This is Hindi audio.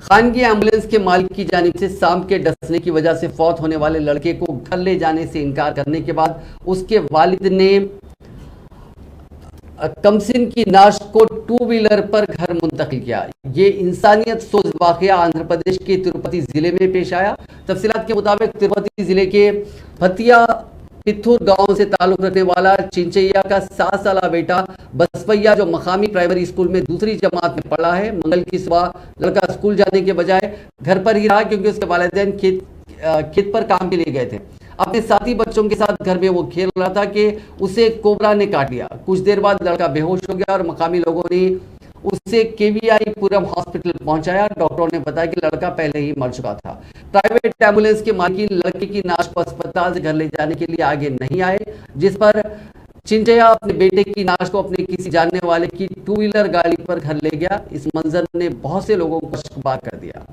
खानगी एम्बुलेंस के मालिक की जानिब से सांप के डसने की वजह से फौत होने वाले लड़के को घर ले जाने से इनकार करने के बाद उसके वालिद ने कमसिन की नाश को टू व्हीलर पर घर मुंतकिल किया। ये इंसानियत सोज वाकया आंध्र प्रदेश के तिरुपति जिले में पेश आया। तफसीलात के मुताबिक तिरुपति जिले के भतिया पिथुर गांव से ताल्लुक रखने वाला चिंचैया का 7 साला बेटा बसपैया, जो मकामी प्राइमरी स्कूल में दूसरी जमात में पढ़ा है, मंगल की सुबह लड़का स्कूल जाने के बजाय घर पर ही रहा क्योंकि उसके वालिदैन खेत पर काम के लिए गए थे। अपने साथी बच्चों के साथ घर में वो खेल रहा था कि उसे कोबरा ने काट लिया। कुछ देर बाद लड़का बेहोश हो गया और मकामी लोगों ने उसे केवीआई पुरम हॉस्पिटल पहुंचाया। डॉक्टरों ने बताया कि लड़का पहले ही मर चुका था। प्राइवेट एम्बुलेंस के मालिक लड़के की नाश को अस्पताल से घर ले जाने के लिए आगे नहीं आए, जिस पर चिंचैया अपने बेटे की नाश को अपने किसी जानने वाले की टू व्हीलर गाड़ी पर घर ले गया। इस मंजर ने बहुत से लोगों को शर्मसार कर दिया।